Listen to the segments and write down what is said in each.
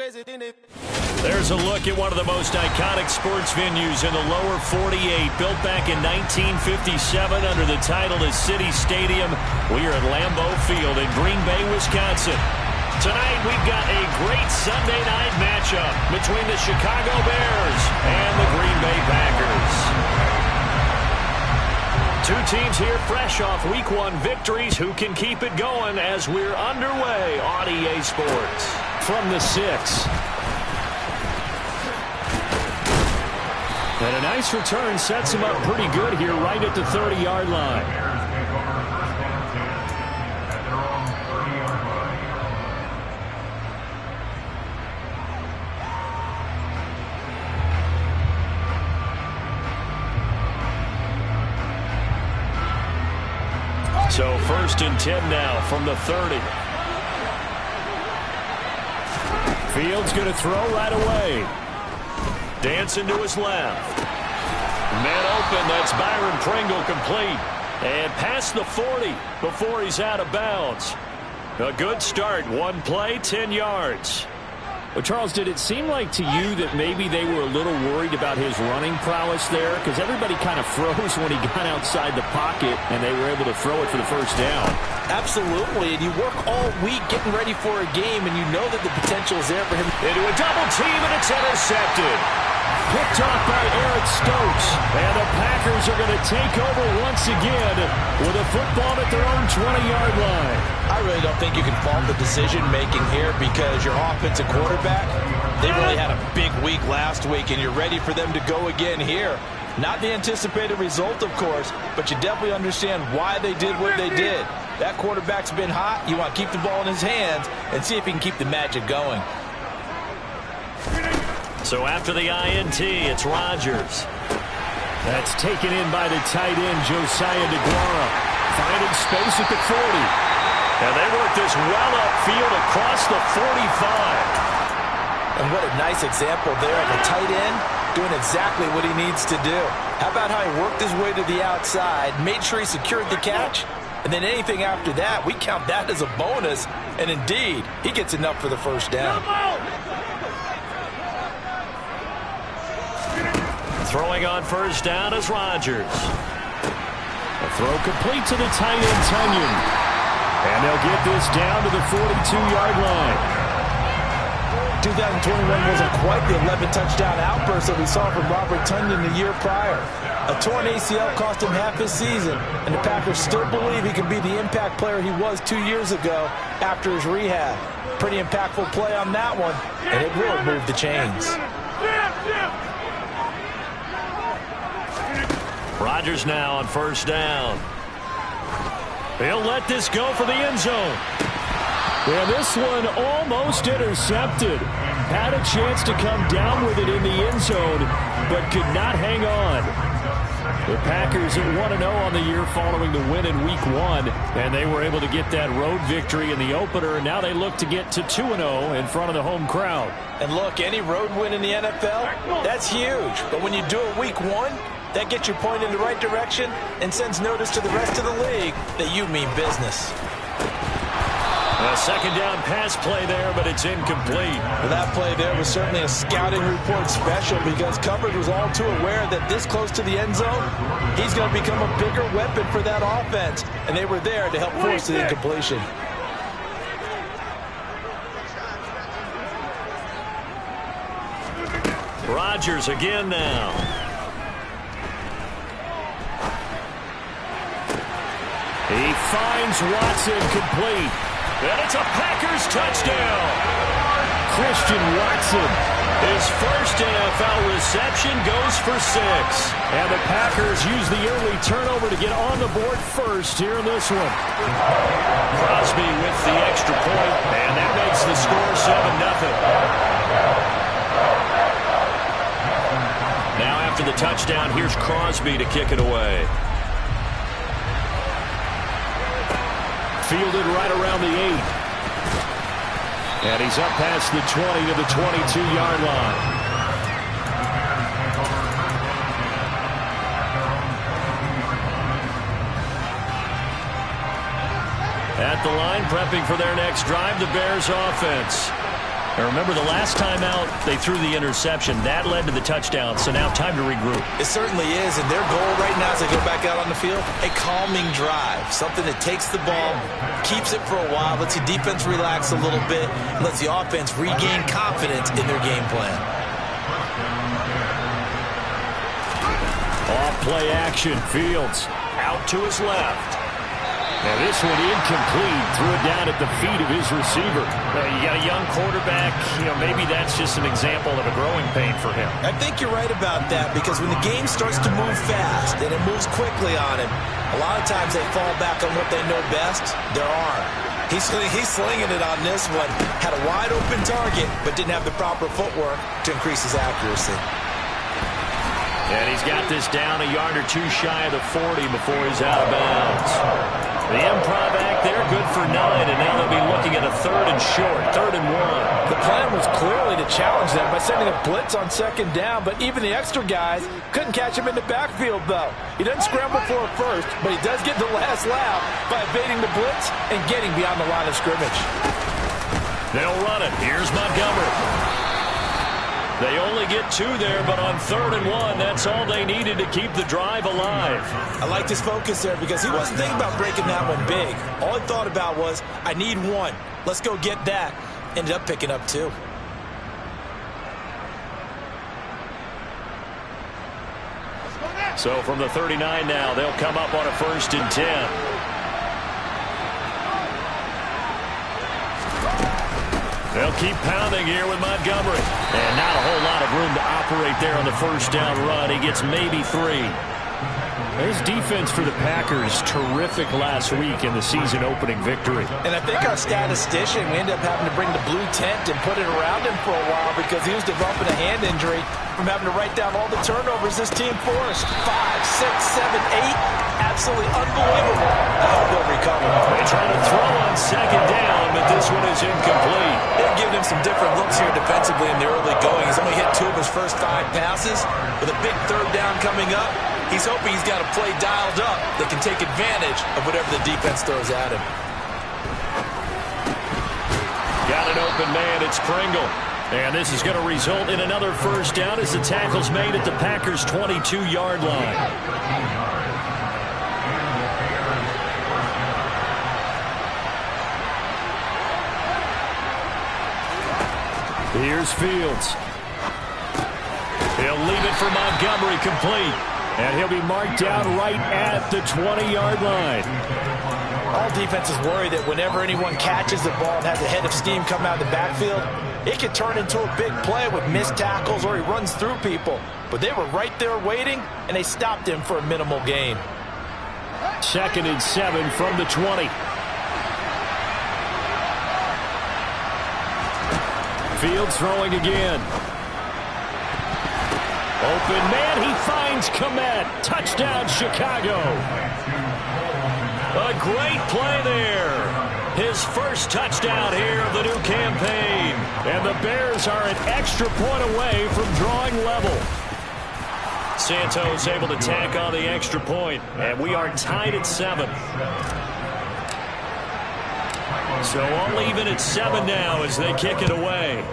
There's a look at one of the most iconic sports venues in the lower 48, built back in 1957 under the title of City Stadium. We are at Lambeau Field in Green Bay, Wisconsin. Tonight we've got a great Sunday night matchup between the Chicago Bears and the Green Bay Packers. Two teams here fresh off Week 1 victories. Who can keep it going as we're underway on EA Sports? From the 6. And a nice return sets him up pretty good here right at the 30-yard line. So 1st and 10 now from the 30. Fields going to throw right away. Dancing to his left. Man open, that's Byron Pringle complete. And past the 40 before he's out of bounds. A good start, one play, 10 yards. Well, Charles, did it seem like to you that maybe they were a little worried about his running prowess there? Because everybody kind of froze when he got outside the pocket, and they were able to throw it for the first down. Absolutely, and you work all week getting ready for a game, and you know that the potential is there for him. Into a double team, and it's intercepted. Picked off by Eric Stokes. And the Packers are going to take over once again with a football at their own 20-yard line. I really don't think you can fault the decision-making here because your offensive quarterback, they really had a big week last week, and you're ready for them to go again here. Not the anticipated result, of course, but you definitely understand why they did what they did. That quarterback's been hot. You want to keep the ball in his hands and see if he can keep the magic going. So after the INT, it's Rodgers. That's taken in by the tight end, Josiah DeGuara. Finding space at the 40. And they work this well upfield across the 45. And what a nice example there of a tight end doing exactly what he needs to do. How about how he worked his way to the outside, made sure he secured the catch, and then anything after that, we count that as a bonus. And indeed, he gets enough for the first down. Throwing on first down is Rodgers. A throw complete to the tight end, Tunyon. And they'll get this down to the 42-yard line. 2021 wasn't quite the 11-touchdown outburst that we saw from Robert Tunyon the year prior. A torn ACL cost him half his season, and the Packers still believe he can be the impact player he was 2 years ago after his rehab. Pretty impactful play on that one, and it will move the chains. Rodgers now on first down. He'll let this go for the end zone. Yeah, this one almost intercepted. Had a chance to come down with it in the end zone, but could not hang on. The Packers at 1-0 on the year following the win in Week 1, and they were able to get that road victory in the opener, and now they look to get to 2-0 in front of the home crowd. And look, any road win in the NFL, that's huge. But when you do it Week 1, that gets you pointed in the right direction and sends notice to the rest of the league that you mean business. A second down pass play there, but it's incomplete. Well, that play there was certainly a scouting report special because coverage was all too aware that this close to the end zone, he's going to become a bigger weapon for that offense. And they were there to help force the incompletion. Rodgers again now. He finds Watson complete. And it's a Packers touchdown. Christian Watson. His first NFL reception goes for 6. And the Packers use the early turnover to get on the board first here in this one. Crosby with the extra point, and that makes the score 7-0. Now after the touchdown, here's Crosby to kick it away. Fielded right around the 8. And he's up past the 20 to the 22-yard line. At the line, prepping for their next drive, the Bears offense. And remember, the last time out, they threw the interception. That led to the touchdown, so now time to regroup. It certainly is, and their goal right now as they go back out on the field, a calming drive, something that takes the ball, keeps it for a while, lets the defense relax a little bit, and lets the offense regain confidence in their game plan. Off play action, Fields out to his left. Now this one incomplete, threw it down at the feet of his receiver. You got a young quarterback, maybe that's just an example of a growing pain for him. I think you're right about that, because when the game starts to move fast and it moves quickly on him, a lot of times they fall back on what they know best, their arm. He's slinging it on this one. Had a wide open target, but didn't have the proper footwork to increase his accuracy. And he's got this down a yard or two shy of the 40 before he's out of bounds. The improv act there, good for 9, and now they'll be looking at a 3rd and short, 3rd and 1. The plan was clearly to challenge them by sending a blitz on 2nd down, but even the extra guys couldn't catch him in the backfield, though. He doesn't scramble for a first, but he does get the last laugh by evading the blitz and getting beyond the line of scrimmage. They'll run it. Here's Montgomery. They only get 2 there, but on 3rd and 1, that's all they needed to keep the drive alive. I liked his focus there because he wasn't thinking about breaking that one big. All he thought about was, I need 1. Let's go get that. Ended up picking up 2. So from the 39 now, they'll come up on a 1st and 10. They'll keep pounding here with Montgomery. And not a whole lot of room to operate there on the 1st down run. He gets maybe 3. His defense for the Packers, terrific last week in the season-opening victory. And I think our statistician, we ended up having to bring the blue tent and put it around him for a while because he was developing a hand injury from having to write down all the turnovers this team forced. 5, 6, 7, 8. Absolutely unbelievable. I hope he'll recover. They try to throw on 2nd down, but this one is incomplete. They've given him some different looks here defensively in the early going. He's only hit 2 of his first 5 passes. With a big 3rd down coming up, he's hoping he's got a play dialed up that can take advantage of whatever the defense throws at him. Got an open man. It's Pringle. And this is going to result in another 1st down as the tackle's made at the Packers' 22-yard line. Here's Fields. He'll leave it for Montgomery, complete. And he'll be marked down right at the 20-yard line. All defenses worry that whenever anyone catches the ball and has a head of steam come out of the backfield, it can turn into a big play with missed tackles or he runs through people. But they were right there waiting, and they stopped him for a minimal gain. 2nd and 7 from the 20. Fields throwing again. Open man, he finds Komet. Touchdown, Chicago. A great play there. His first touchdown here of the new campaign. And the Bears are an extra point away from drawing level. Santos able to tack on the extra point. And we are tied at 7. So all even at 7 now as they kick it away.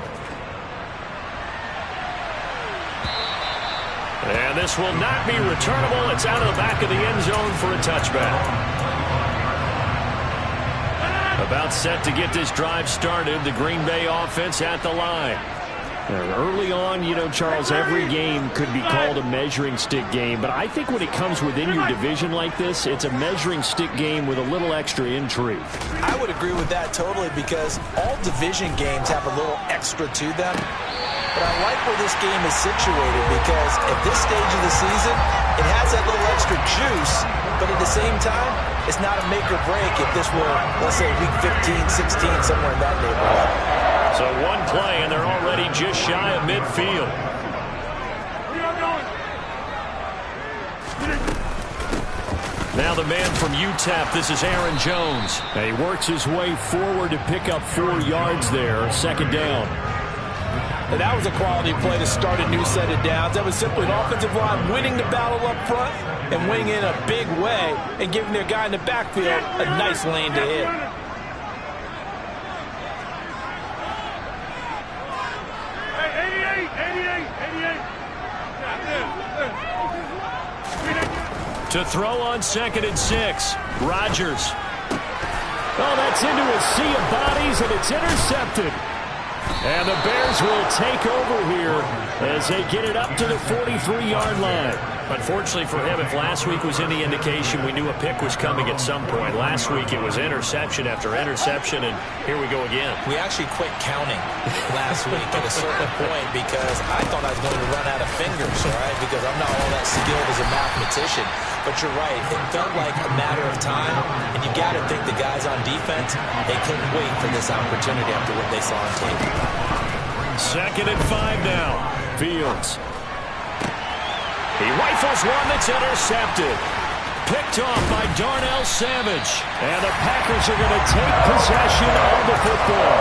And this will not be returnable. It's out of the back of the end zone for a touchback. About set to get this drive started. The Green Bay offense at the line. Early on, Charles, every game could be called a measuring stick game. But I think when it comes within your division like this, it's a measuring stick game with a little extra intrigue. I would agree with that totally because all division games have a little extra to them. But I like where this game is situated because at this stage of the season, it has that little extra juice. But at the same time, it's not a make or break if this were, let's say, week 15, 16, somewhere in that neighborhood. So one play, and they're already just shy of midfield. Now the man from UTEP, this is Aaron Jones. And he works his way forward to pick up 4 yards there, 2nd down. And that was a quality play to start a new set of downs. That was simply an offensive line winning the battle up front and winning in a big way and giving their guy in the backfield a nice lane to hit. To throw on 2nd and 6. Rodgers. Oh, that's into a sea of bodies, and it's intercepted. And the Bears will take over here as they get it up to the 43-yard line. Unfortunately for him, if last week was any indication, we knew a pick was coming at some point. Last week it was interception after interception, and here we go again. We actually quit counting last week at a certain point because I thought I was going to run out of fingers, all right, because I'm not all that skilled as a mathematician. But you're right, it felt like a matter of time, and you got to think the guys on defense, they couldn't wait for this opportunity after what they saw on tape. 2nd and 5 now. Fields. He rifles one that's intercepted. Picked off by Darnell Savage. And the Packers are going to take possession of the football.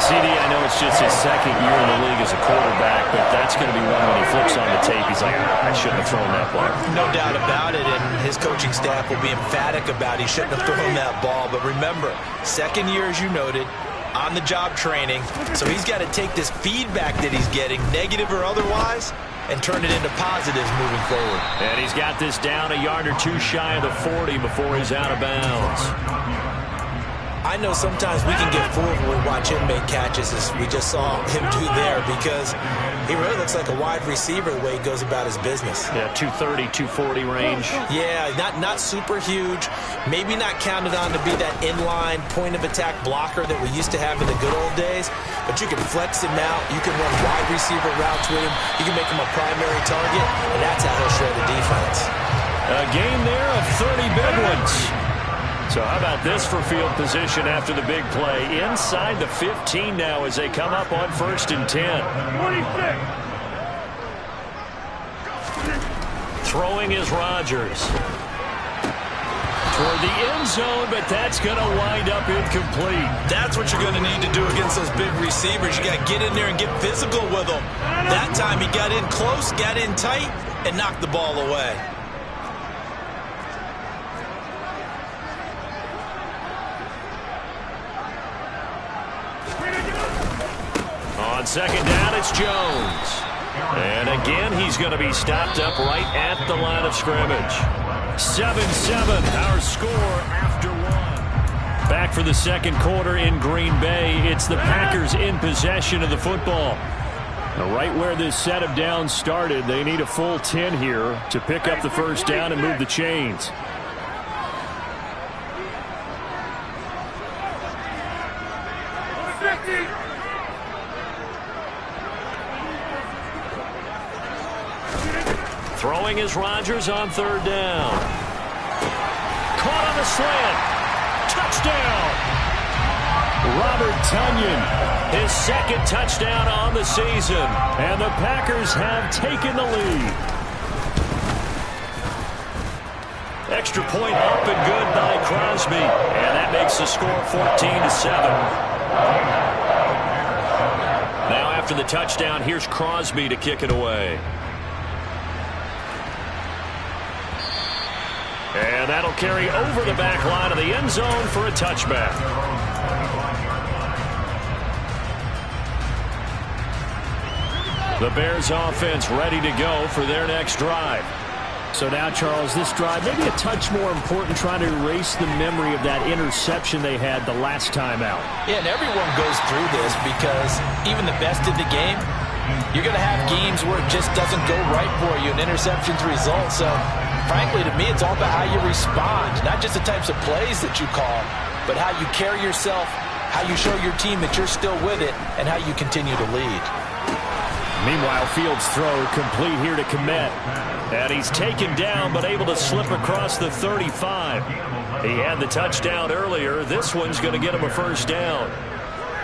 CD, I know it's just his 2nd year in the league as a quarterback, but that's going to be one when he flips on the tape. He's like, I shouldn't have thrown that ball. No doubt about it, and his coaching staff will be emphatic about he shouldn't have thrown that ball. But remember, 2nd year, as you noted, on-the-job training, so he's got to take this feedback that he's getting, negative or otherwise, and turn it into positives moving forward. And he's got this down a yard or two shy of the 40 before he's out of bounds. I know sometimes we can get fooled when we watch him make catches, as we just saw him do there, because he really looks like a wide receiver the way he goes about his business. Yeah, 230, 240 range. Yeah, not super huge. Maybe not counted on to be that inline point-of-attack blocker that we used to have in the good old days, but you can flex him out. You can run wide receiver routes with him. You can make him a primary target, and that's how he'll shred the defense. A gain there of 30 big ones. So how about this for field position after the big play? Inside the 15 now as they come up on 1st and 10. 26. Throwing is Rodgers. Toward the end zone, but that's going to wind up incomplete. That's what you're going to need to do against those big receivers. You got to get in there and get physical with them. That time he got in close, got in tight, and knocked the ball away. On 2nd down, it's Jones. And again, he's going to be stopped up right at the line of scrimmage. 7-7, our score after 1. Back for the 2nd quarter in Green Bay. It's the Packers in possession of the football. Now, right where this set of downs started, they need a full 10 here to pick up the 1st down and move the chains. Throwing is Rodgers on 3rd down. Caught on the slant. Touchdown. Robert Tonyan, his 2nd touchdown on the season. And the Packers have taken the lead. Extra point up and good by Crosby. And that makes the score 14-7. Now after the touchdown, here's Crosby to kick it away. And that'll carry over the back line of the end zone for a touchback. The Bears offense ready to go for their next drive. So now, Charles, this drive maybe a touch more important, trying to erase the memory of that interception they had the last time out. Yeah, and everyone goes through this because even the best of the game, you're going to have games where it just doesn't go right for you, and interceptions result. So frankly, to me, it's all about how you respond, not just the types of plays that you call, but how you carry yourself, how you show your team that you're still with it, and how you continue to lead. Meanwhile, Fields' throw complete here to Kmet. And he's taken down, but able to slip across the 35. He had the touchdown earlier. This one's going to get him a 1st down.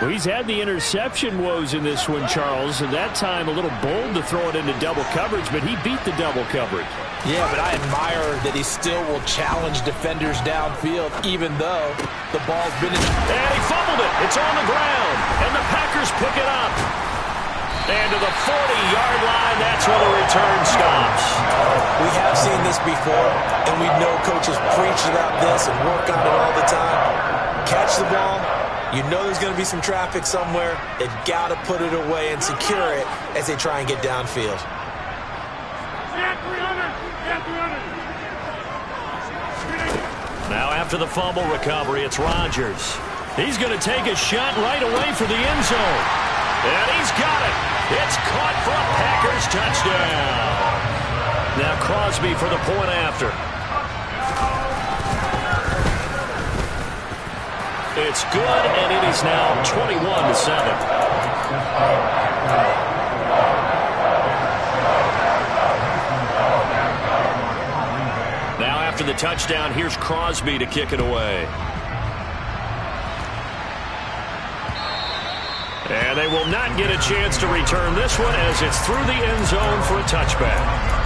Well, he's had the interception woes in this one, Charles, and that time a little bold to throw it into double coverage, but he beat the double coverage. Yeah, but I admire that he still will challenge defenders downfield, even though the ball's been in. And he fumbled it. It's on the ground, and the Packers pick it up. And to the 40-yard line, that's where the return stops. We have seen this before, and we know coaches preach about this and work on it all the time. Catch the ball. You know there's going to be some traffic somewhere. They've got to put it away and secure it as they try and get downfield. Now after the fumble recovery, it's Rodgers. He's going to take a shot right away for the end zone. And he's got it. It's caught for a Packers touchdown. Now Crosby for the point after. It's good, and it is now 21-7. Now after the touchdown, here's Crosby to kick it away. And they will not get a chance to return this one as it's through the end zone for a touchback.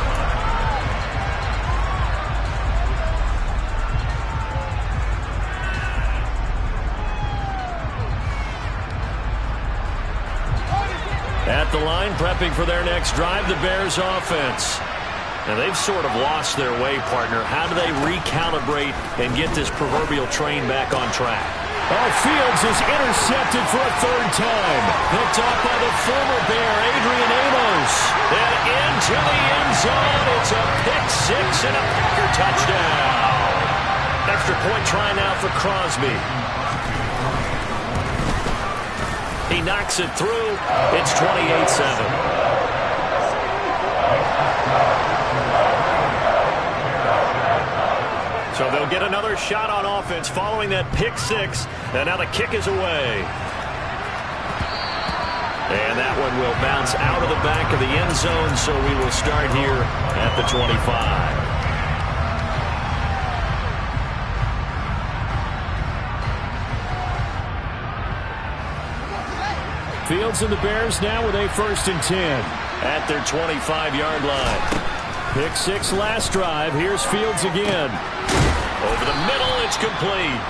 At the line, prepping for their next drive, the Bears offense. Now, they've sort of lost their way, partner. How do they recalibrate and get this proverbial train back on track? Oh, Fields is intercepted for a third time. Picked off by the former Bear, Adrian Amos. And into the end zone. It's a pick six and a Packer touchdown. Extra point try now for Crosby. He knocks it through. It's 28-7. So they'll get another shot on offense following that pick six. And now the kick is away. And that one will bounce out of the back of the end zone. So we will start here at the 25. Fields and the Bears now with a 1st and 10. At their 25-yard line. Pick six last drive. Here's Fields again. Over the middle, it's complete.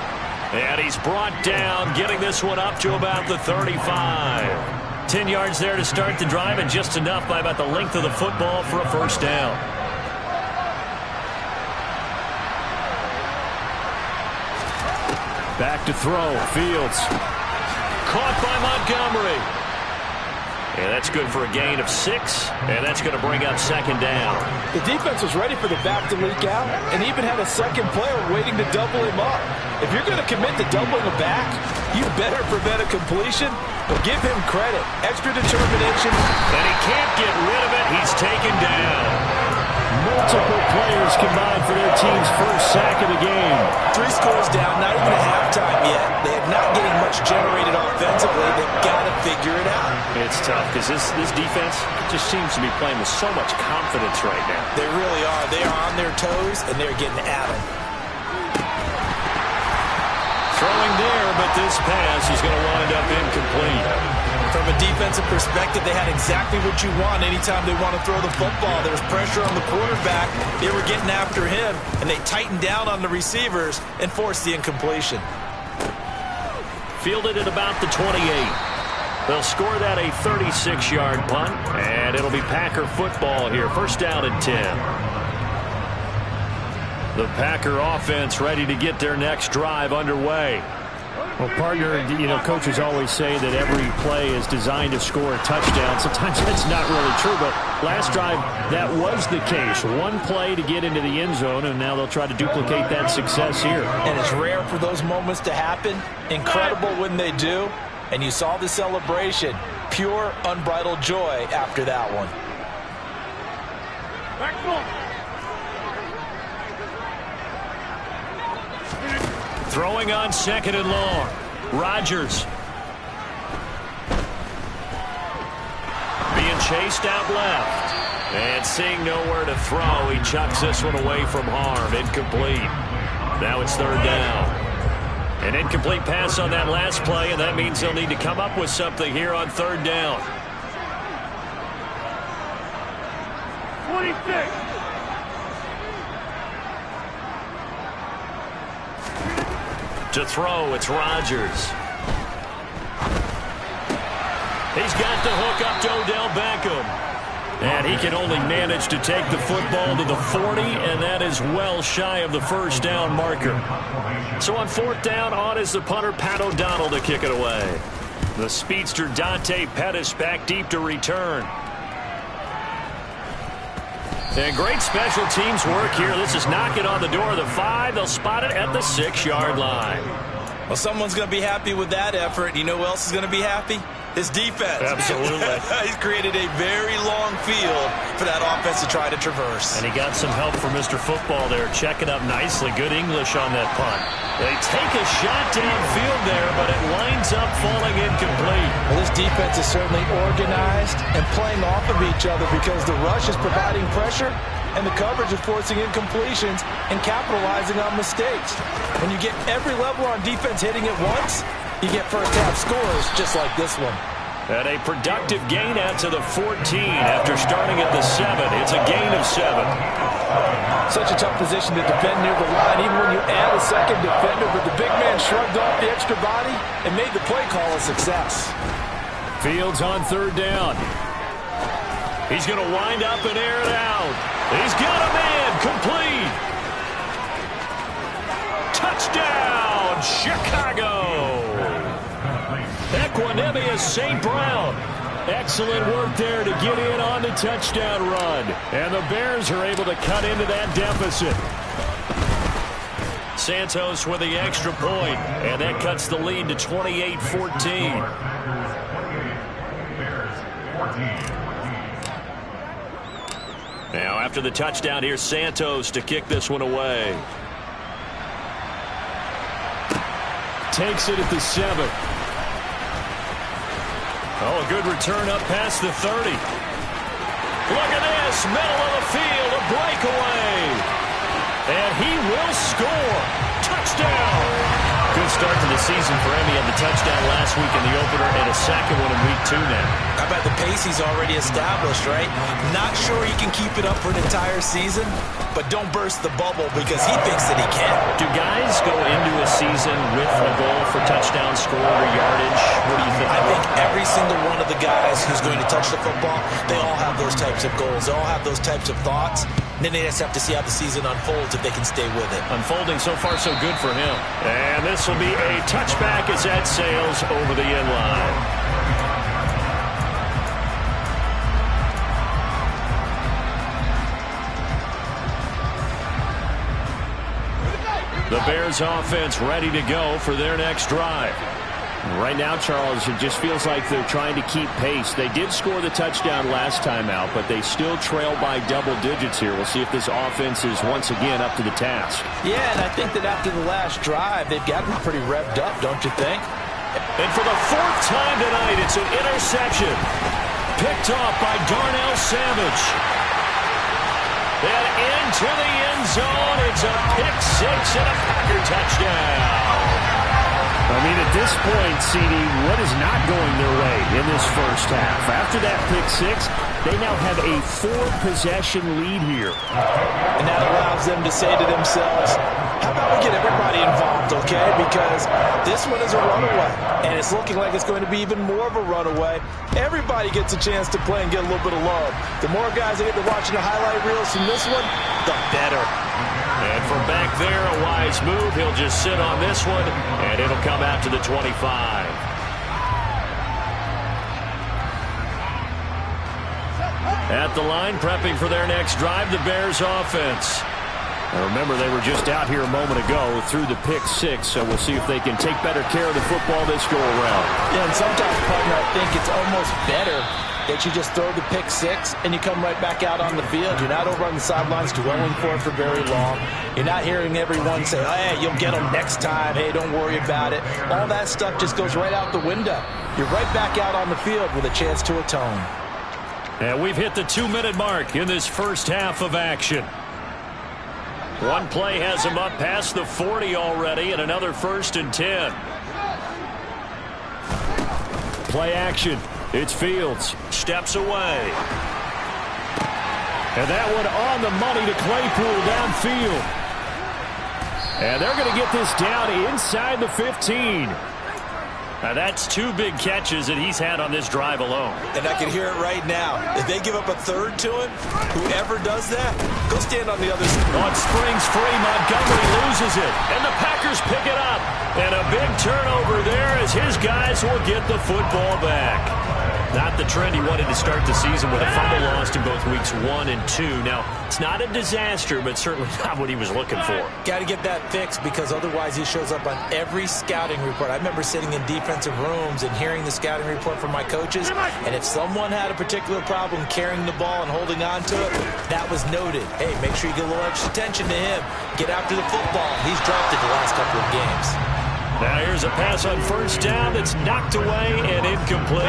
And he's brought down, getting this one up to about the 35. 10 yards there to start the drive, and just enough by about the length of the football for a first down. Back to throw. Fields. Caught by Montgomery. And that's good for a gain of 6, and that's going to bring up second down. The defense was ready for the back to leak out and even had a second player waiting to double him up. If you're going to commit to doubling a back, you better prevent a completion, but give him credit. Extra determination. And he can't get rid of it. He's taken down. Multiple players combined for their team's first sack of the game. 3 scores down, not even at halftime yet. They are not getting much generated offensively. They've got to figure it out. It's tough because this defense just seems to be playing with so much confidence right now. They really are. They are on their toes, and they're getting at them. Throwing there, but this pass is going to wind up incomplete. From a defensive perspective, they had exactly what you want anytime they want to throw the football. There was pressure on the quarterback. They were getting after him, and they tightened down on the receivers and forced the incompletion. Fielded at about the 28. They'll score that a 36-yard punt, and it'll be Packer football here. First down and 10. The Packer offense ready to get their next drive underway. Well, partner, you know, coaches always say that every play is designed to score a touchdown. Sometimes that's not really true, but last drive, that was the case. One play to get into the end zone, and now they'll try to duplicate that success here. And it's rare for those moments to happen. Incredible when they do. And you saw the celebration. Pure, unbridled joy after that one. Throwing on 2nd and long. Rodgers. Being chased out left. And seeing nowhere to throw, he chucks this one away from harm. Incomplete. Now it's 3rd down. An incomplete pass on that last play, and that means they'll need to come up with something here on 3rd down. 26. To throw, it's Rodgers. He's got the hook up to Odell Beckham. And he can only manage to take the football to the 40, and that is well shy of the first down marker. So on 4th down, on is the punter, Pat O'Donnell, to kick it away. The speedster, Dante Pettis, back deep to return. And great special teams work here. This is knocking on the door of the 5. They'll spot it at the 6-yard line. Well, someone's going to be happy with that effort. You know who else is going to be happy? His defense. Absolutely. He's created a very long field for that offense to try to traverse. And he got some help from Mr. Football there, checking up nicely. Good English on that punt. They take a shot downfield there, but it winds up falling incomplete. Well, this defense is certainly organized and playing off of each other because the rush is providing pressure and the coverage is forcing incompletions and capitalizing on mistakes. When you get every level on defense hitting at once, you get first-half scores just like this one. And a productive gain out to the 14 after starting at the 7. It's a gain of 7. Such a tough position to defend near the line, even when you add a second defender, but the big man shrugged off the extra body and made the play call a success. Fields on 3rd down. He's going to wind up and air it out. He's got a man complete. Touchdown, Chicago. Equanimous St. Brown. Excellent work there to get in on the touchdown run. And the Bears are able to cut into that deficit. Santos with the extra point, and that cuts the lead to 28-14. Now after the touchdown, here's Santos to kick this one away. Takes it at the 7. Oh, a good return up past the 30. Look at this, middle of the field, a breakaway. And he will score. Touchdown. Good start to the season for him. He had the touchdown last week in the opener and a second one in week 2 now. How about the pace he's already established, right? Not sure he can keep it up for an entire season, but don't burst the bubble because he thinks that he can. Do guys go into a season with a goal for touchdown scored or yardage? What do you think? I think every single one of the guys who's going to touch the football, they all have those types of goals. They all have those types of thoughts. Then they just have to see how the season unfolds if they can stay with it. Unfolding so far so good for him. And this will be a touchback as that sails over the end line. The Bears offense ready to go for their next drive. Right now, Charles, it just feels like they're trying to keep pace. They did score the touchdown last time out, but they still trail by double digits here. We'll see if this offense is once again up to the task. Yeah, and I think that after the last drive, they've gotten pretty revved up, don't you think? And for the 4th time tonight, it's an interception. Picked off by Darnell Savage. And into the end zone, it's a pick 6 and a Packer touchdown. I mean, at this point, CD, what is not going their way in this first half? After that pick 6, they now have a 4-possession lead here. And that allows them to say to themselves, how about we get everybody involved, okay? Because this one is a runaway, and it's looking like it's going to be even more of a runaway. Everybody gets a chance to play and get a little bit of love. The more guys that get to watching the highlight reels from this one, the better. And from back there, a wise move. He'll just sit on this one, and it'll come out to the 25. At the line, prepping for their next drive, the Bears offense. Now remember, they were just out here a moment ago through the pick 6, so we'll see if they can take better care of the football this go-around. Yeah, and sometimes, partner, I think it's almost better that you just throw the pick 6 and you come right back out on the field. You're not over on the sidelines dwelling for it for very long. You're not hearing everyone say, oh, hey, you'll get them next time. Hey, don't worry about it. All that stuff just goes right out the window. You're right back out on the field with a chance to atone. And we've hit the 2-minute mark in this first half of action. One play has him up past the 40 already, and another 1st and 10. Play action. It's Fields. Steps away. And that one on the money to Claypool downfield. And they're going to get this down inside the 15. Now that's 2 big catches that he's had on this drive alone. And I can hear it right now. If they give up a 3rd to him, whoever does that, go stand on the other side. On springs free, Montgomery loses it. And the Packers pick it up. And a big turnover there as his guys will get the football back. Not the trend he wanted to start the season with a fumble lost in both weeks 1 and 2. Now, it's not a disaster, but certainly not what he was looking for. Got to get that fixed because otherwise he shows up on every scouting report. I remember sitting in defensive rooms and hearing the scouting report from my coaches, and if someone had a particular problem carrying the ball and holding on to it, that was noted. Hey, make sure you get a little extra attention to him. Get after the football. He's dropped it the last couple of games. Now here's a pass on first down that's knocked away and incomplete.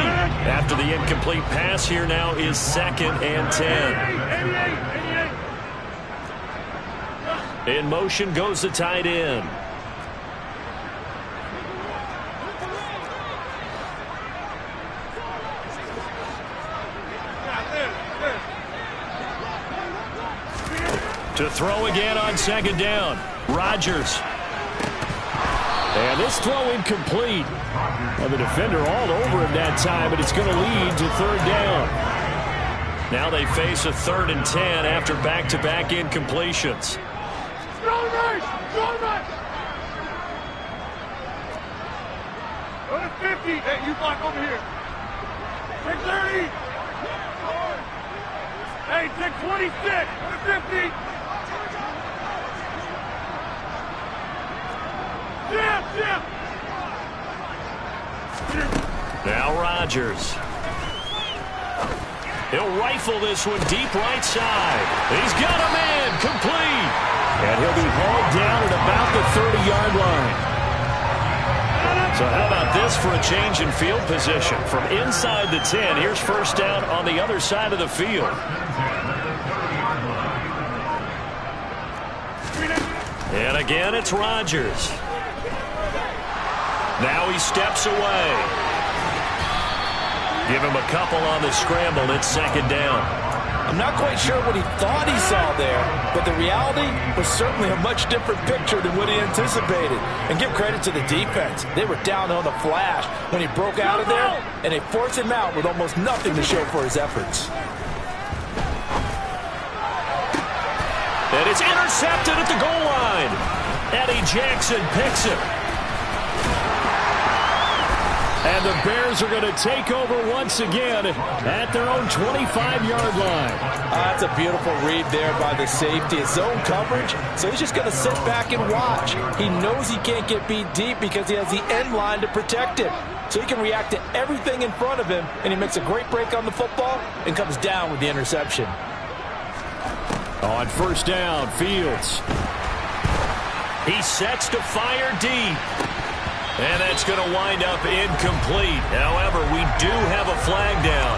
After the incomplete pass, here now is 2nd and 10. In motion goes the tight end. To throw again on 2nd down. Rodgers. And this throw incomplete. And the defender all over him that time, and it's going to lead to 3rd down. Now they face a 3rd and 10 after back-to-back incompletions. Go to 50. Hey, you block over here. 630. Hey, 626. Go to 50. Now Rodgers. He'll rifle this one deep right side. He's got a man complete. And he'll be hauled down at about the 30-yard line. So how about this for a change in field position? From inside the 10, here's first down on the other side of the field. And again, it's Rodgers. Now he steps away. Give him a couple on the scramble. It's 2nd down. I'm not quite sure what he thought he saw there, but the reality was certainly a much different picture than what he anticipated. And give credit to the defense. They were down on the flash when he broke out of there, and they forced him out with almost nothing to show for his efforts. And it's intercepted at the goal line. Eddie Jackson picks it. And the Bears are going to take over once again at their own 25-yard line. That's a beautiful read there by the safety. It's zone coverage, so he's just going to sit back and watch. He knows he can't get beat deep because he has the end line to protect him. So he can react to everything in front of him, and he makes a great break on the football and comes down with the interception. On first down, Fields. He sets to fire deep. And that's going to wind up incomplete. However, we do have a flag down.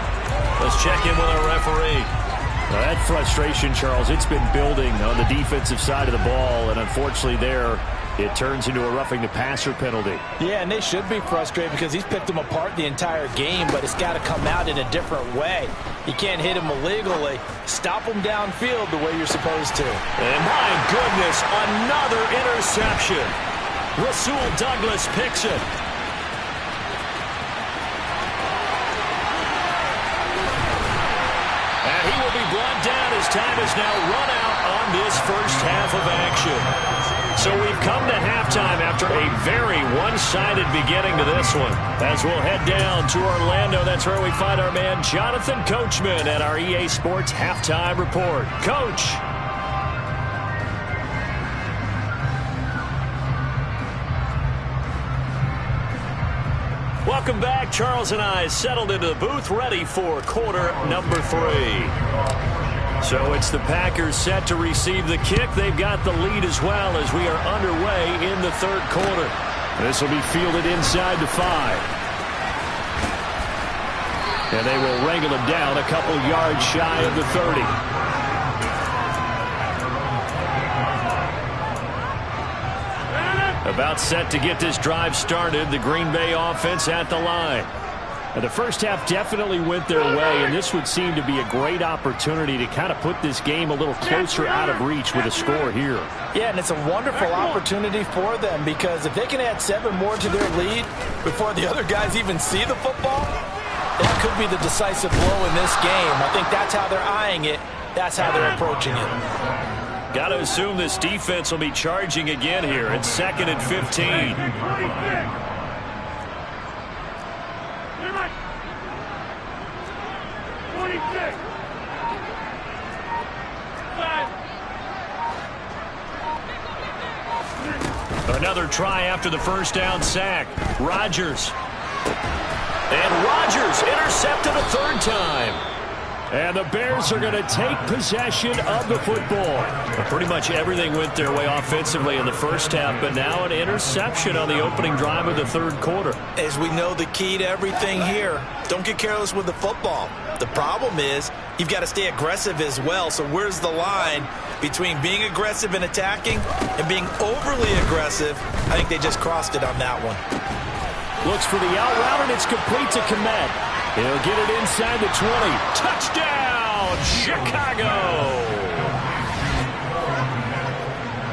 Let's check in with our referee. Now that frustration, Charles, it's been building on the defensive side of the ball. And unfortunately there, it turns into a roughing the passer penalty. Yeah, and they should be frustrated because he's picked them apart the entire game, but it's got to come out in a different way. You can't hit him illegally. Stop him downfield the way you're supposed to. And my goodness, another interception. Rasul Douglas picks it. And he will be brought down as time is now run out on this first half of action. So we've come to halftime after a very one-sided beginning to this one. As we'll head down to Orlando, that's where we find our man Jonathan Coachman at our EA Sports Halftime Report. Coach. Welcome back. Charles and I settled into the booth, ready for quarter number 3. So it's the Packers set to receive the kick. They've got the lead as well as we are underway in the 3rd quarter. This will be fielded inside the 5. And they will wrangle him down a couple yards shy of the 30. About set to get this drive started. The Green Bay offense at the line. And the first half definitely went their way, and this would seem to be a great opportunity to kind of put this game a little closer out of reach with a score here. Yeah, and it's a wonderful opportunity for them because if they can add 7 more to their lead before the other guys even see the football, that could be the decisive blow in this game. I think that's how they're eyeing it. That's how they're approaching it. Got to assume this defense will be charging again here. It's 2nd and 15. Another try after the first down sack. Rodgers. And Rodgers intercepted a third time. And the Bears are going to take possession of the football. Pretty much everything went their way offensively in the first half, but now an interception on the opening drive of the third quarter. As we know, the key to everything here, don't get careless with the football. The problem is you've got to stay aggressive as well. So where's the line between being aggressive and attacking and being overly aggressive? I think they just crossed it on that one. Looks for the out route, and it's complete to Komet. He'll get it inside the 20. Touchdown, Chicago!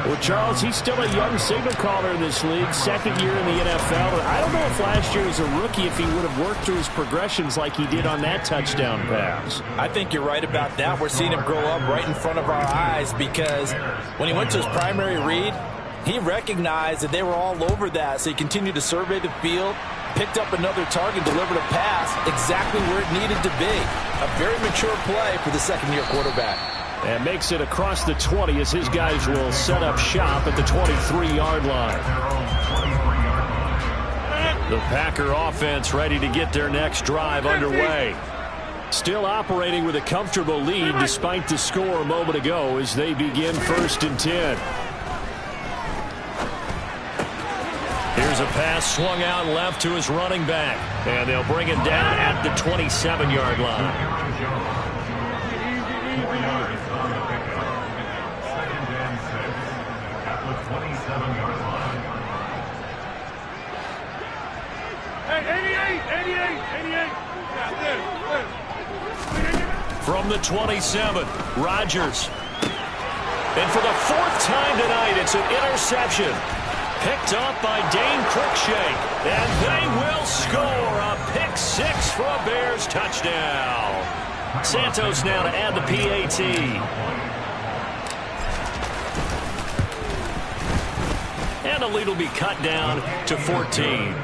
Well, Charles, he's still a young signal caller in this league, second year in the NFL. I don't know if last year as a rookie if he would have worked through his progressions like he did on that touchdown pass. I think you're right about that. We're seeing him grow up right in front of our eyes because when he went to his primary read, he recognized that they were all over that, so he continued to survey the field, picked up another target, delivered a pass exactly where it needed to be. A very mature play for the second-year quarterback. And makes it across the 20 as his guys will set up shop at the 23-yard line. The Packer offense ready to get their next drive underway. Still operating with a comfortable lead despite the score a moment ago as they begin 1st and 10. Here's a pass swung out left to his running back. And they'll bring him down at the 27-yard line. Hey, 88. From the 27, Rodgers. And for the 4th time tonight, it's an interception. Picked up by Dane Cruikshank. And they will score a pick 6 for a Bears touchdown. Santos now to add the PAT. And the lead will be cut down to 14.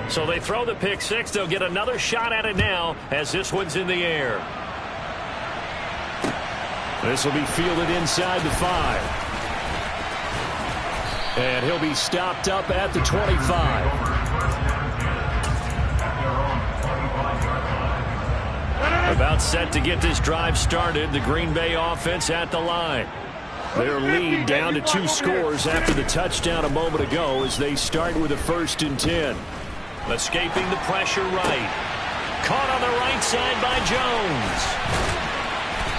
So they throw the pick 6. They'll get another shot at it now as this one's in the air. This will be fielded inside the 5. And he'll be stopped up at the 25. About set to get this drive started. The Green Bay offense at the line. Their lead down to 2 scores after the touchdown a moment ago as they start with a 1st and 10. Escaping the pressure right. Caught on the right side by Jones.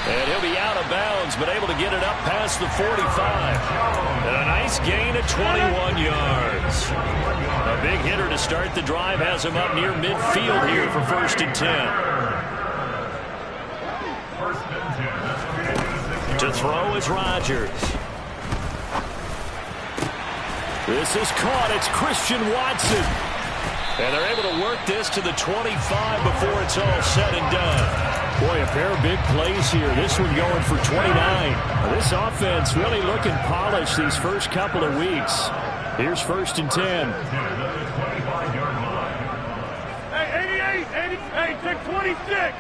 And he'll be out of bounds, but able to get it up past the 45. And a nice gain of 21 yards. A big hitter to start the drive has him up near midfield here for 1st and 10. To throw is Rodgers. This is caught. It's Christian Watson. And they're able to work this to the 25 before it's all said and done. Boy, a pair of big plays here. This one going for 29. This offense really looking polished these first couple of weeks. Here's 1st and 10. Hey, 88. Hey, take 26.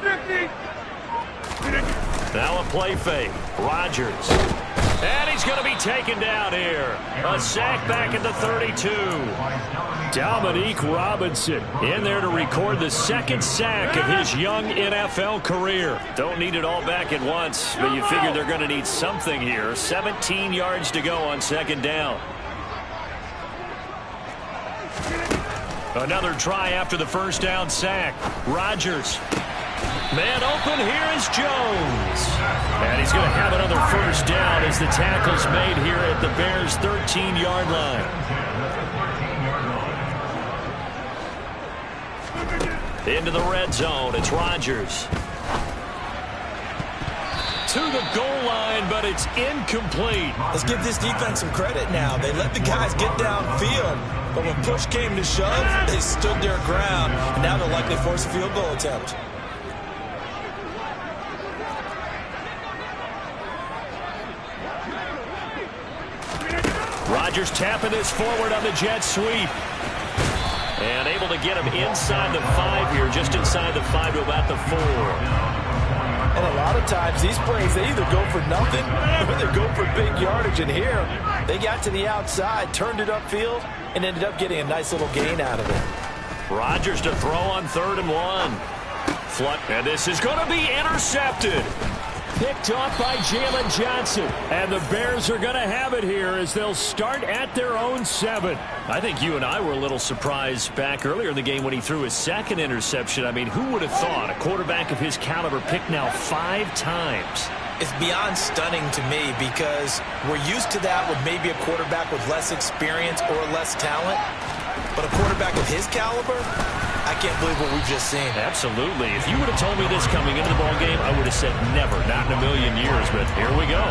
50. Now a play fake. Rodgers. And he's going to be taken down here. A sack back at the 32. Dominique Robinson in there to record the 2nd sack of his young NFL career. Don't need it all back at once, but you figure they're going to need something here. 17 yards to go on 2nd down. Another try after the 1st down sack. Rodgers. Man open, here is Jones. And he's going to have another 1st down as the tackle's made here at the Bears' 13-yard line. Into the red zone, it's Rodgers. To the goal line, but it's incomplete. Let's give this defense some credit now. They let the guys get downfield, but when push came to shove, they stood their ground, and now they'll likely force a field goal attempt. Rodgers tapping this forward on the jet sweep. And able to get him inside the 5 here, just inside the 5 to about the 4. And a lot of times these plays, they either go for nothing or they go for big yardage. And here, they got to the outside, turned it upfield, and ended up getting a nice little gain out of it. Rodgers to throw on 3rd and 1. And this is going to be intercepted. Picked off by Jalen Johnson. And the Bears are going to have it here as they'll start at their own 7. I think you and I were a little surprised back earlier in the game when he threw his 2nd interception. I mean, who would have thought a quarterback of his caliber picked now 5 times? It's beyond stunning to me because we're used to that with maybe a quarterback with less experience or less talent. But a quarterback of his caliber, I can't believe what we've just seen. Absolutely. If you would have told me this coming into the ball game, I would have said never, not in a million years. But here we go.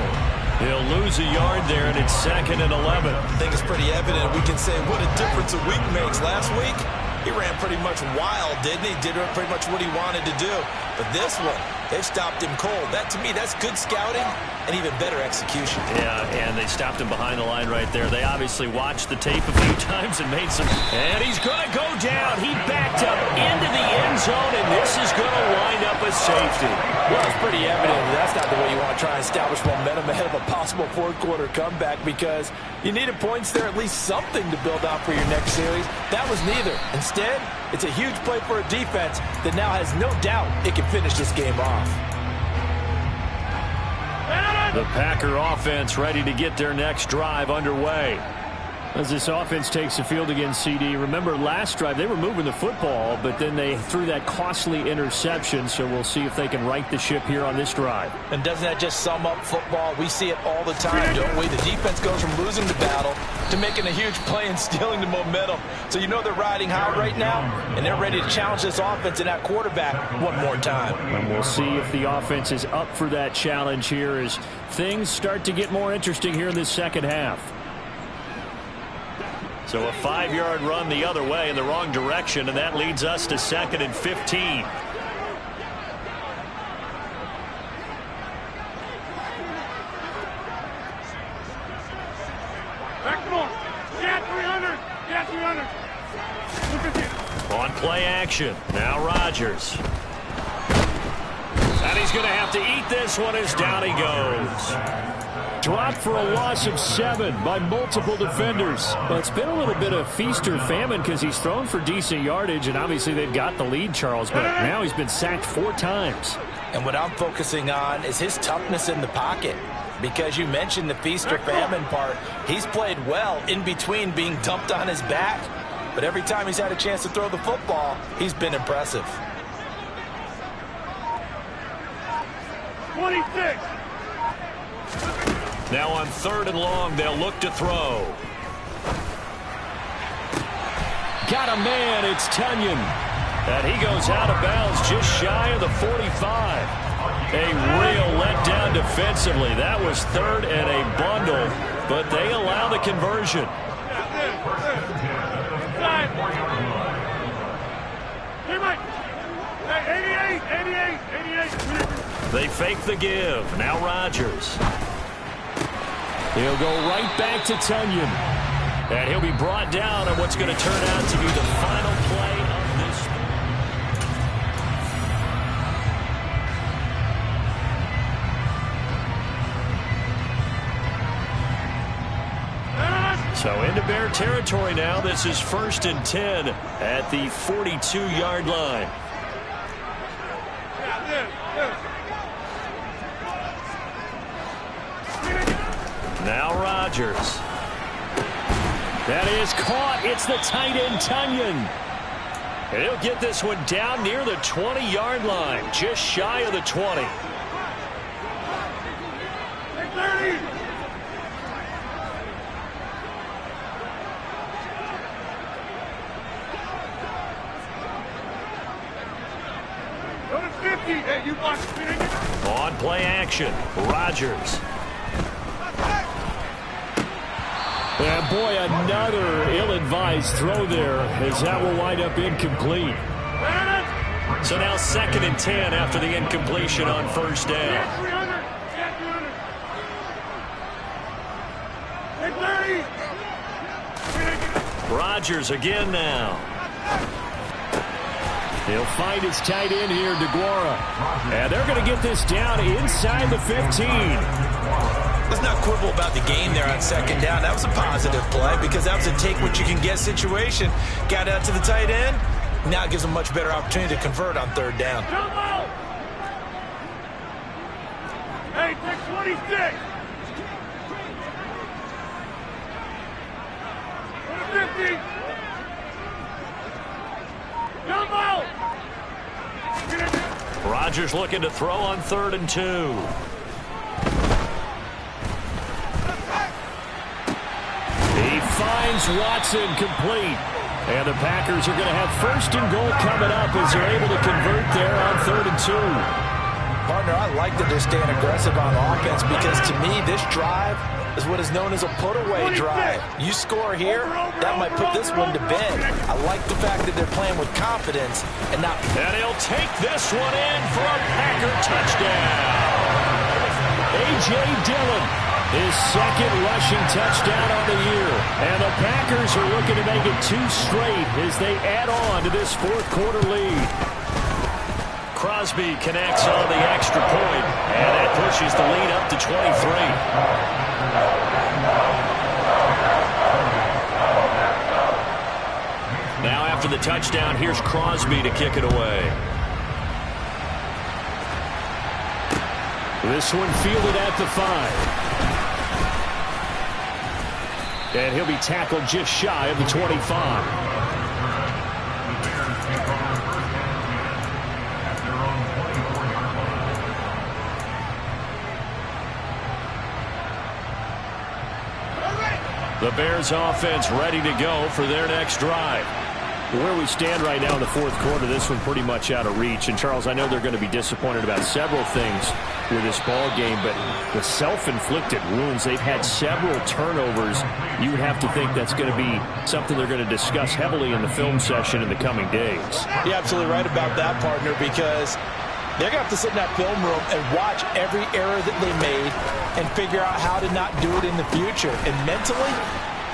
He'll lose a yard there, and it's 2nd and 11. I think it's pretty evident. We can say what a difference a week makes. Last week, he ran pretty much wild, didn't he? Did pretty much what he wanted to do. But this one, they've stopped him cold. That, to me, that's good scouting and even better execution. Yeah, and they stopped him behind the line right there. They obviously watched the tape a few times and made some. And he's going to go down. He backed up into the end zone, and this is going to wind up a safety. Well, it's pretty evident that's not the way you want to try and establish momentum ahead of a possible 4th quarter comeback because you needed points there, at least something to build out for your next series. That was neither. Instead, it's a huge play for a defense that now has no doubt it can finish this game off. The Packer offense ready to get their next drive underway. As this offense takes the field against CD, remember last drive they were moving the football, but then they threw that costly interception, so we'll see if they can right the ship here on this drive. And doesn't that just sum up football? We see it all the time, don't we? The defense goes from losing the battle to making a huge play and stealing the momentum. So you know they're riding high right now, and they're ready to challenge this offense and that quarterback one more time. And we'll see if the offense is up for that challenge here as things start to get more interesting here in this 2nd half. So a 5-yard run the other way in the wrong direction, and that leads us to 2nd and 15. Back more. Get 300. Get 300. On play action. Now Rodgers. And he's going to have to eat this one as down he goes. Dropped for a loss of 7 by multiple defenders. Well, it's been a little bit of feast or famine because he's thrown for decent yardage, and obviously they've got the lead, Charles, but now he's been sacked 4 times. And what I'm focusing on is his toughness in the pocket. Because you mentioned the feast or famine part. He's played well in between being dumped on his back. But every time he's had a chance to throw the football, he's been impressive. 26. Now on 3rd and long, they'll look to throw. Got a man, it's Tunyon. And he goes out of bounds just shy of the 45. A real letdown defensively. That was 3rd and a bundle, but they allow the conversion. They fake the give. Now Rodgers. He'll go right back to Tunyon. And he'll be brought down on what's going to turn out to be the final play of this. So into Bear territory now. This is 1st and 10 at the 42-yard line. Now Rodgers. That is caught. It's the tight end, Tunyon. And he'll get this one down near the 20-yard line, just shy of the 20. 30. Go to 50. Hey, you block. On play action, Rodgers. And boy, another ill-advised throw there as that will wind up incomplete. So now 2nd and 10 after the incompletion on 1st down. Rodgers again now. He'll find his tight end here, DeGuara. And they're going to get this down inside the 15. Let's not quibble about the game there on second down. That was a positive play because that was a take-what-you-can-get situation. Got out to the tight end. Now it gives them a much better opportunity to convert on third down. Hey, take 26. 50. Jump out. Rodgers looking to throw on 3rd and 2. He finds Watson complete. And the Packers are going to have 1st and goal coming up as they're able to convert there on 3rd and 2. Partner, I like that they're staying aggressive on offense because to me this drive is what is known as a put-away drive. You score here, that might put this one to bed. I like the fact that they're playing with confidence and not... And he'll take this one in for a Packer touchdown. A.J. Dillon, his 2nd rushing touchdown on the year. And the Packers are looking to make it 2 straight as they add on to this 4th quarter lead. Crosby connects on the extra point, and that pushes the lead up to 23. Now after the touchdown, here's Crosby to kick it away. This one fielded at the 5. And he'll be tackled just shy of the 25. The Bears offense ready to go for their next drive. Where we stand right now in the 4th quarter, this one pretty much out of reach. And, Charles, I know they're going to be disappointed about several things with this ball game, but the self-inflicted wounds, they've had several turnovers. You would have to think that's going to be something they're going to discuss heavily in the film session in the coming days. You're absolutely right about that, partner, because they're going to have to sit in that film room and watch every error that they made and figure out how to not do it in the future. And mentally,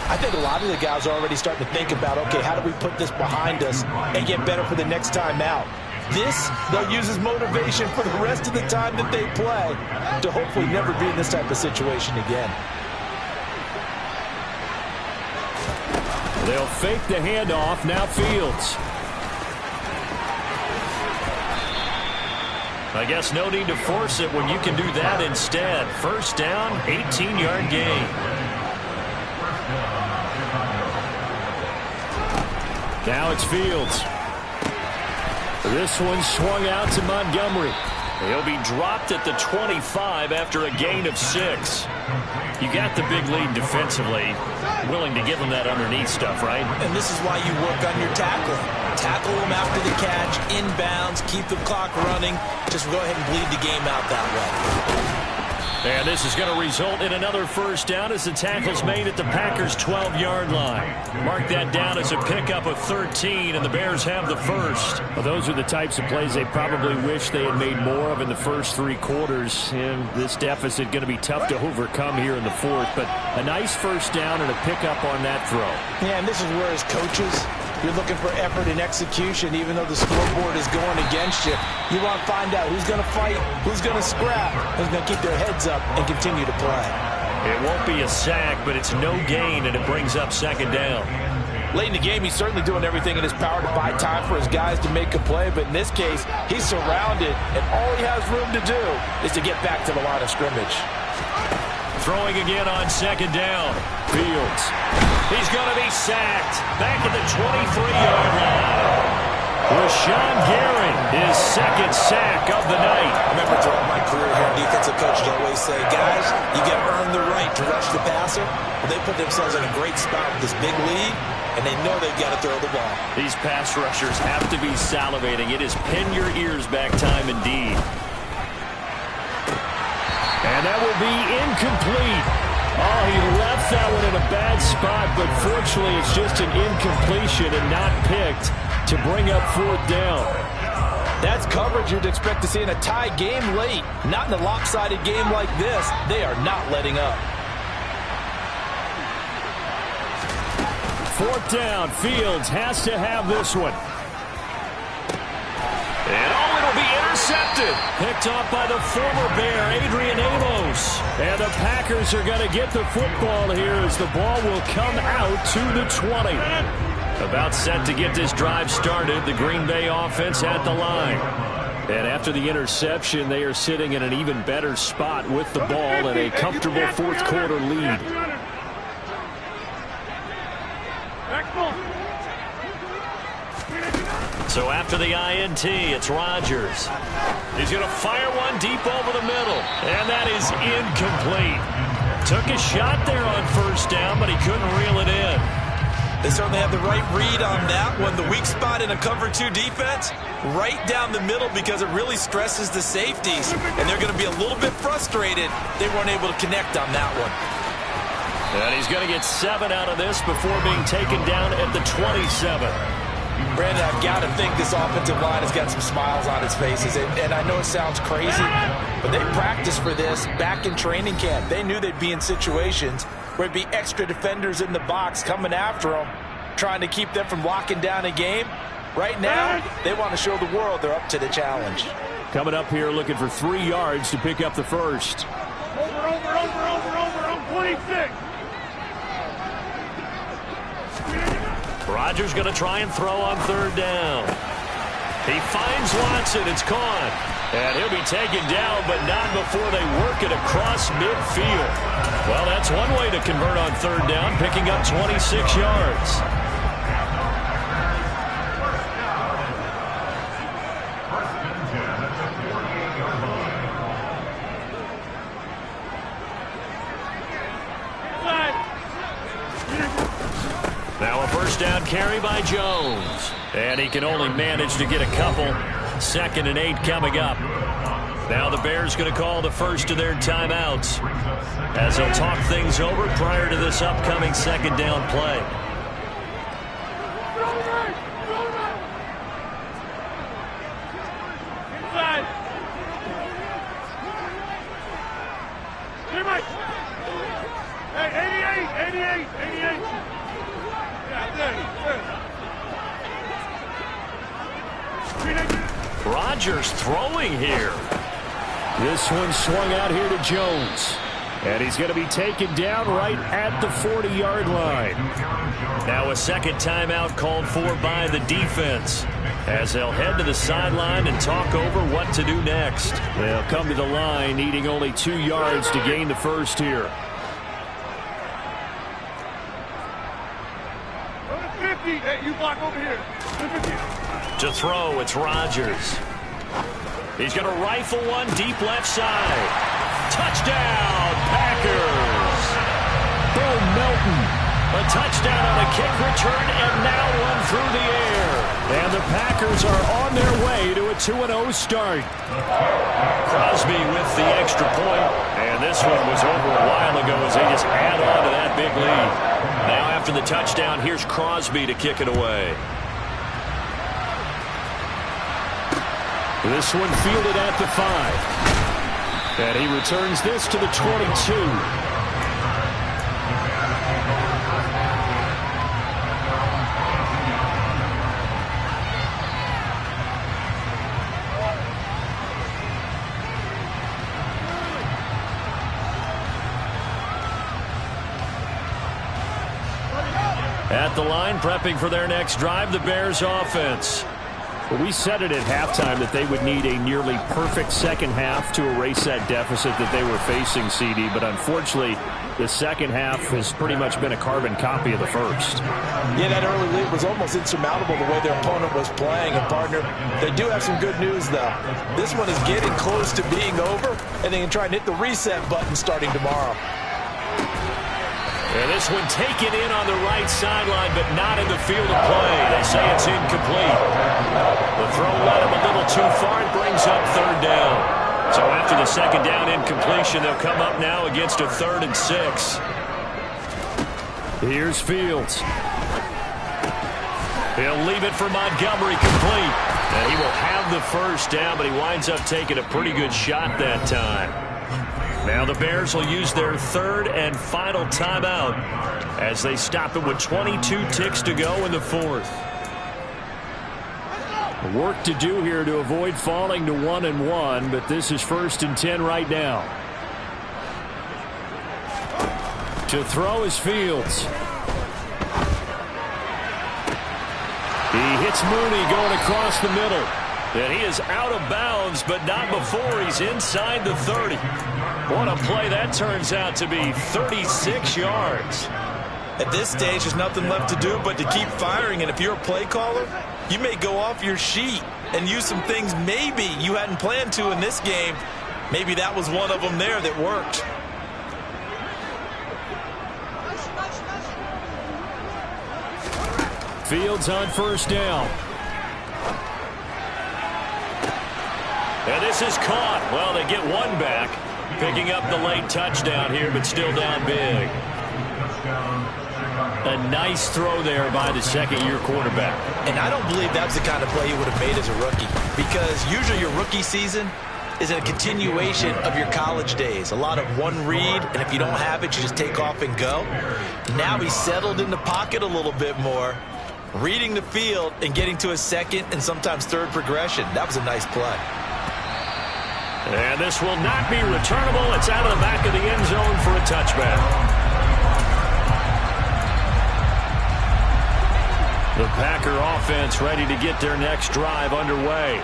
I think a lot of the guys are already starting to think about, okay, how do we put this behind us and get better for the next time out? This, they'll use as motivation for the rest of the time that they play to hopefully never be in this type of situation again. They'll fake the handoff. Now Fields. I guess no need to force it when you can do that instead. 1st down, 18-yard gain. Now it's Fields. This one swung out to Montgomery. He'll be dropped at the 25 after a gain of 6. You got the big lead defensively. Willing to give them that underneath stuff, right? And this is why you work on your tackling. Tackle them after the catch, inbounds, keep the clock running. Just go ahead and bleed the game out that way. And this is going to result in another 1st down as the tackle's made at the Packers' 12-yard line. Mark that down as a pickup of 13, and the Bears have the 1st. Well, those are the types of plays they probably wish they had made more of in the first 3 quarters. And this deficit going to be tough to overcome here in the 4th. But a nice 1st down and a pickup on that throw. Yeah, and this is where as coaches, you're looking for effort and execution, even though the scoreboard is going against you. You want to find out who's going to fight, who's going to scrap, who's going to keep their heads up and continue to play. It won't be a sack, but it's no gain, and it brings up 2nd down. Late in the game, he's certainly doing everything in his power to buy time for his guys to make a play, but in this case, he's surrounded, and all he has room to do is to get back to the line of scrimmage. Throwing again on 2nd down. Fields. He's going to be sacked. Back at the 23-yard line. Rashawn Gary, his 2nd sack of the night. I remember throughout my career here, defensive coaches always say, guys, you got to earn the right to rush the passer. Well, they put themselves in a great spot with this big lead, and they know they've got to throw the ball. These pass rushers have to be salivating. It is pin your ears back time indeed. And that will be incomplete. Oh, he left that one in a bad spot, but fortunately it's just an incompletion and not picked to bring up 4th down. That's coverage you'd expect to see in a tie game late. Not in a lopsided game like this. They are not letting up. 4th down. Fields has to have this one. And it'll be intercepted. Picked off by the former Bear, Adrian Amos. And the Packers are going to get the football here as the ball will come out to the 20. About set to get this drive started. The Green Bay offense at the line. And after the interception, they are sitting in an even better spot with the ball and a comfortable 4th quarter lead. So after the INT, it's Rodgers. He's going to fire one deep over the middle. And that is incomplete. Took a shot there on 1st down, but he couldn't reel it in. They certainly have the right read on that one. The weak spot in a cover 2 defense, right down the middle because it really stresses the safeties. And they're going to be a little bit frustrated they weren't able to connect on that one. And he's going to get 7 out of this before being taken down at the 27. Brandon, I've got to think this offensive line has got some smiles on its faces. And I know it sounds crazy, but they practiced for this back in training camp. They knew they'd be in situations where it'd be extra defenders in the box coming after them, trying to keep them from locking down a game. Right now, they want to show the world they're up to the challenge. Coming up here looking for 3 yards to pick up the first. Over, 26. Rodgers going to try and throw on 3rd down. He finds Watson. It's caught. And he'll be taken down, but not before they work it across midfield. Well, that's one way to convert on 3rd down, picking up 26 yards. Now a 1st down carry by Jones. And he can only manage to get a couple. 2nd and 8 coming up. Now the Bears going to call the first of their timeouts as they'll talk things over prior to this upcoming 2nd down play. Inside. Hey, 88. Rodgers throwing here. This one swung out here to Jones. And he's going to be taken down right at the 40-yard line. Now a 2nd timeout called for by the defense as they'll head to the sideline and talk over what to do next. They'll come to the line needing only 2 yards to gain the first here. 50. Hey, you block over here. 50. To throw, it's Rodgers. He's going to rifle one deep left side. Touchdown, Packers. Boom, Melton. A touchdown on a kick return and now one through the air. And the Packers are on their way to a 2-0 start. Crosby with the extra point. And this one was over a while ago as they just add on to that big lead. Now after the touchdown, here's Crosby to kick it away. This one fielded at the 5. And he returns this to the 22. At the line, prepping for their next drive, the Bears offense. Well, we said it at halftime that they would need a nearly perfect second half to erase that deficit that they were facing, CD. But unfortunately, the second half has pretty much been a carbon copy of the first. Yeah, that early lead was almost insurmountable the way their opponent was playing. And, partner, they do have some good news, though. This one is getting close to being over, and they can try and hit the reset button starting tomorrow. And this one taken in on the right sideline, but not in the field of play. They say it's incomplete. The throw led him a little too far and brings up 3rd down. So after the 2nd down incompletion, they'll come up now against a 3rd and 6. Here's Fields. He'll leave it for Montgomery complete. And he will have the 1st down, but he winds up taking a pretty good shot that time. Now the Bears will use their third and final timeout as they stop it with 22 ticks to go in the fourth. Work to do here to avoid falling to 1-1, but this is 1st and 10 right now. To throw is Fields. He hits Mooney going across the middle. And he is out of bounds, but not before he's inside the 30. What a play that turns out to be, 36 yards. At this stage, there's nothing left to do but to keep firing. And if you're a play caller, you may go off your sheet and use some things maybe you hadn't planned to in this game. Maybe that was one of them there that worked. Fields on 1st down. And this is caught. Well, they get one back, picking up the late touchdown here, but still down big. A nice throw there by the second-year quarterback. And I don't believe that's the kind of play you would have made as a rookie, because usually your rookie season is a continuation of your college days. A lot of one read, and if you don't have it, you just take off and go. Now he's settled in the pocket a little bit more, reading the field and getting to a second and sometimes third progression. That was a nice play. And this will not be returnable. It's out of the back of the end zone for a touchback. The Packer offense ready to get their next drive underway.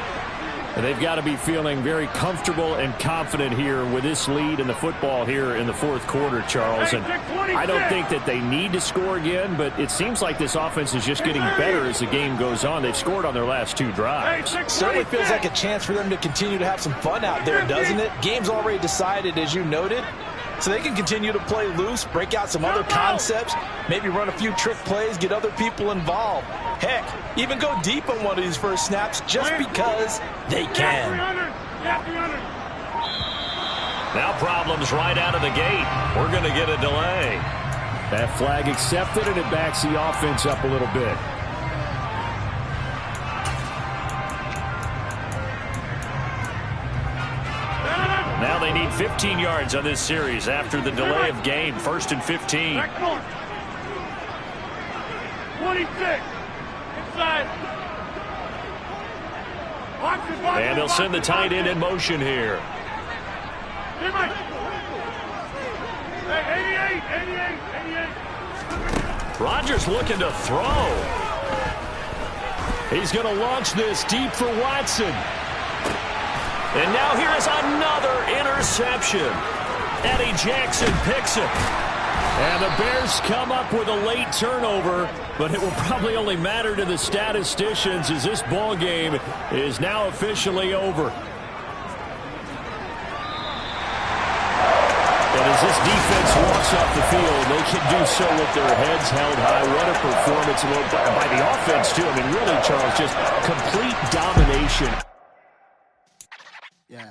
And they've got to be feeling very comfortable and confident here with this lead in the football here in the fourth quarter, Charles. And I don't think that they need to score again, but it seems like this offense is just getting better as the game goes on. They've scored on their last 2 drives. Certainly feels like a chance for them to continue to have some fun out there, doesn't it? Game's already decided, as you noted. So they can continue to play loose, break out some other concepts, maybe run a few trick plays, get other people involved. Heck, even go deep on one of these first snaps just because they can. Now problems right out of the gate. We're going to get a delay. That flag accepted, and it backs the offense up a little bit. Now they need 15 yards on this series after the delay of game. 1st and 15. 26. Inside. And they'll send the tight end in motion here. 88. Rodgers looking to throw. He's going to launch this deep for Watson. And now here is another interception. Eddie Jackson picks it. And the Bears come up with a late turnover, but it will probably only matter to the statisticians as this ball game is now officially over. And as this defense walks off the field, they can do so with their heads held high. What a performance by the offense, too. I mean, really, Charles, just complete domination. Yeah.